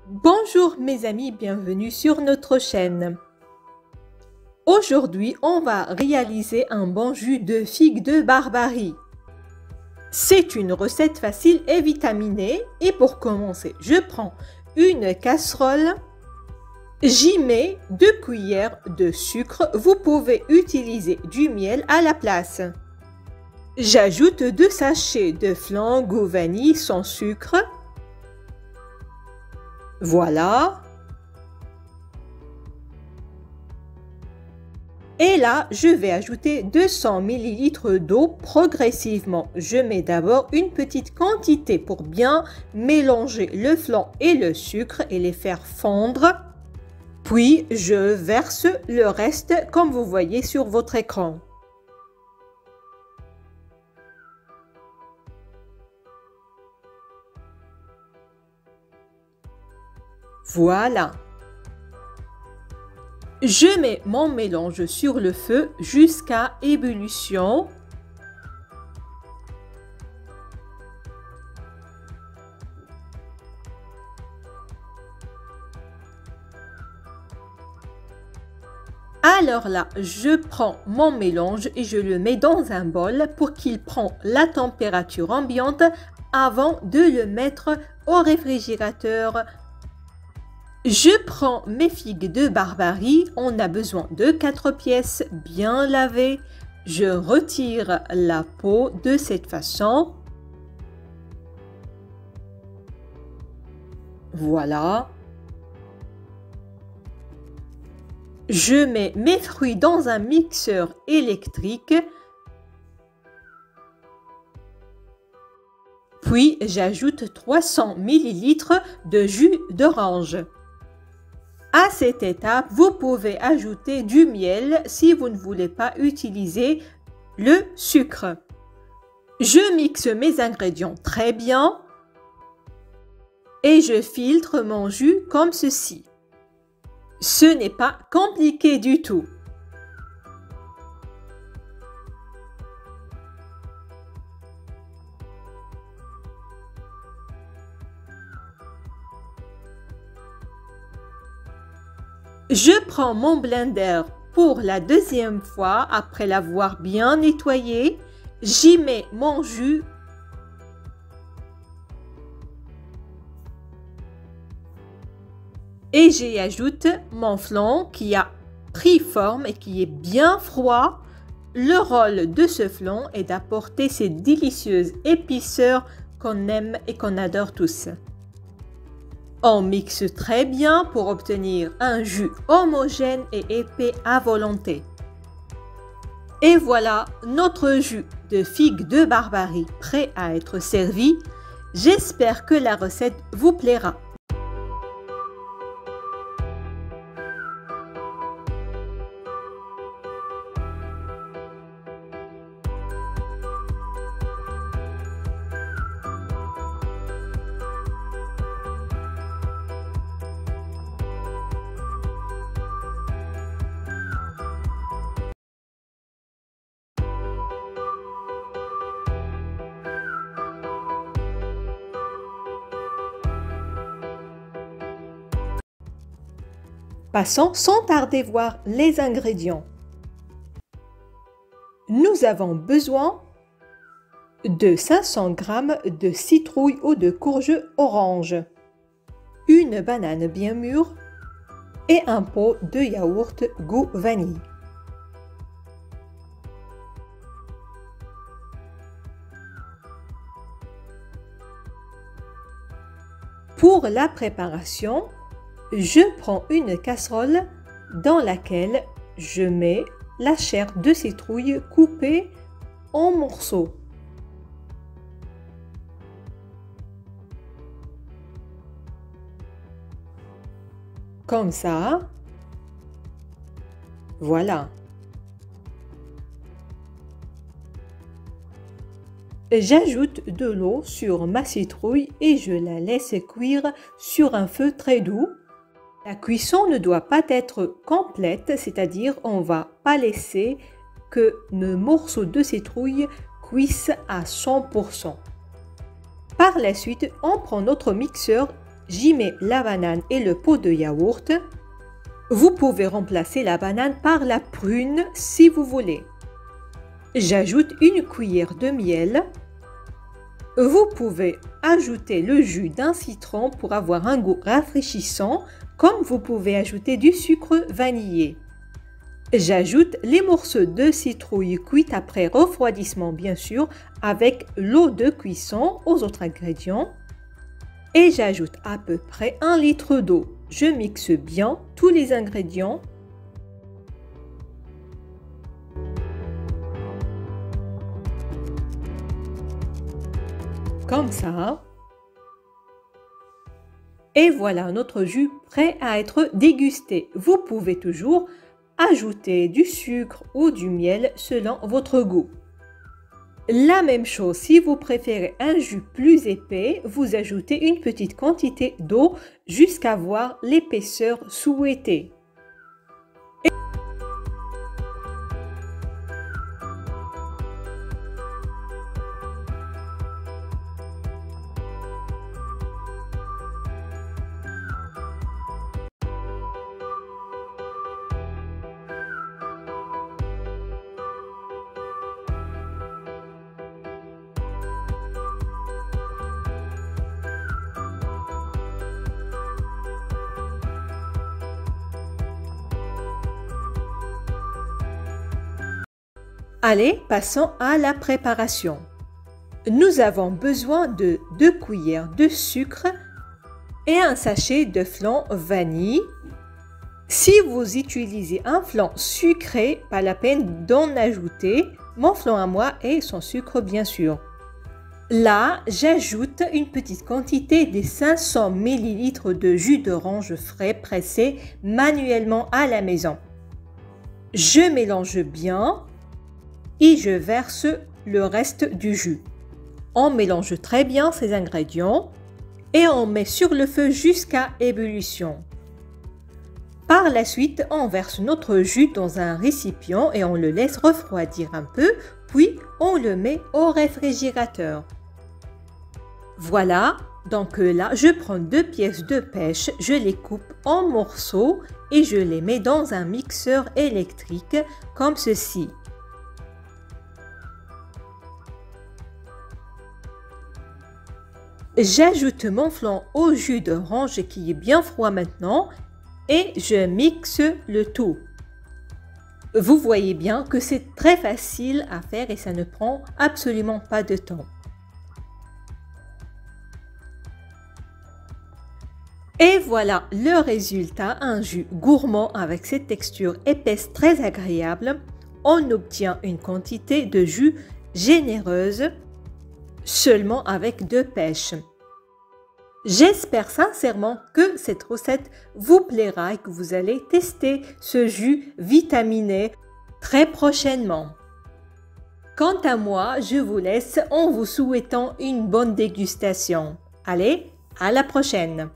Bonjour mes amis, bienvenue sur notre chaîne. Aujourd'hui, on va réaliser un bon jus de figues de Barbarie. C'est une recette facile et vitaminée. Et pour commencer, je prends une casserole. J'y mets 2 cuillères de sucre. Vous pouvez utiliser du miel à la place. J'ajoute 2 sachets de flan goût vanille sans sucre. Voilà. Et là, je vais ajouter 200 ml d'eau progressivement. Je mets d'abord une petite quantité pour bien mélanger le flan et le sucre et les faire fondre. Puis, je verse le reste comme vous voyez sur votre écran. Voilà. Je mets mon mélange sur le feu jusqu'à ébullition. Alors là, je prends mon mélange et je le mets dans un bol pour qu'il prenne la température ambiante avant de le mettre au réfrigérateur. Je prends mes figues de Barbarie, on a besoin de 4 pièces bien lavées. Je retire la peau de cette façon. Voilà. Je mets mes fruits dans un mixeur électrique. Puis j'ajoute 300 ml de jus d'orange. À cette étape, vous pouvez ajouter du miel si vous ne voulez pas utiliser le sucre. Je mixe mes ingrédients très bien et je filtre mon jus comme ceci. Ce n'est pas compliqué du tout. Je prends mon blender pour la deuxième fois après l'avoir bien nettoyé. J'y mets mon jus. Et j'y ajoute mon flan qui a pris forme et qui est bien froid. Le rôle de ce flan est d'apporter ces délicieuses épaisseurs qu'on aime et qu'on adore tous. On mixe très bien pour obtenir un jus homogène et épais à volonté. Et voilà notre jus de figues de Barbarie prêt à être servi. J'espère que la recette vous plaira. Passons sans tarder voir les ingrédients. Nous avons besoin de 500 g de citrouille ou de courge orange, une banane bien mûre et un pot de yaourt goût vanille. Pour la préparation, je prends une casserole dans laquelle je mets la chair de citrouille coupée en morceaux. Comme ça. Voilà. J'ajoute de l'eau sur ma citrouille et je la laisse cuire sur un feu très doux. La cuisson ne doit pas être complète, c'est-à-dire on ne va pas laisser que nos morceaux de citrouille cuisent à 100%. Par la suite, on prend notre mixeur j'y mets la banane et le pot de yaourt. Vous pouvez remplacer la banane par la prune si vous voulez. J'ajoute une cuillère de miel. Vous pouvez ajouter le jus d'un citron pour avoir un goût rafraîchissant, comme vous pouvez ajouter du sucre vanillé. J'ajoute les morceaux de citrouille cuite après refroidissement bien sûr, avec l'eau de cuisson aux autres ingrédients. Et j'ajoute à peu près 1 litre d'eau. Je mixe bien tous les ingrédients. Comme ça. Et voilà notre jus prêt à être dégusté. Vous pouvez toujours ajouter du sucre ou du miel selon votre goût. La même chose, si vous préférez un jus plus épais, vous ajoutez une petite quantité d'eau jusqu'à avoir l'épaisseur souhaitée. Allez, passons à la préparation. Nous avons besoin de 2 cuillères de sucre et un sachet de flan vanille. Si vous utilisez un flan sucré, pas la peine d'en ajouter. Mon flan à moi est sans sucre bien sûr. Là, j'ajoute une petite quantité des 500 ml de jus d'orange frais pressé manuellement à la maison. Je mélange bien et je verse le reste du jus. On mélange très bien ces ingrédients et on met sur le feu jusqu'à ébullition. Par la suite, on verse notre jus dans un récipient et on le laisse refroidir un peu, puis on le met au réfrigérateur. Voilà, donc là, je prends 2 pièces de pêche, je les coupe en morceaux et je les mets dans un mixeur électrique comme ceci. J'ajoute mon flan au jus d'orange qui est bien froid maintenant et je mixe le tout. Vous voyez bien que c'est très facile à faire et ça ne prend absolument pas de temps. Et voilà le résultat, un jus gourmand avec cette texture épaisse très agréable. On obtient une quantité de jus généreuse seulement avec 2 pêches. J'espère sincèrement que cette recette vous plaira et que vous allez tester ce jus vitaminé très prochainement. Quant à moi, je vous laisse en vous souhaitant une bonne dégustation. Allez, à la prochaine!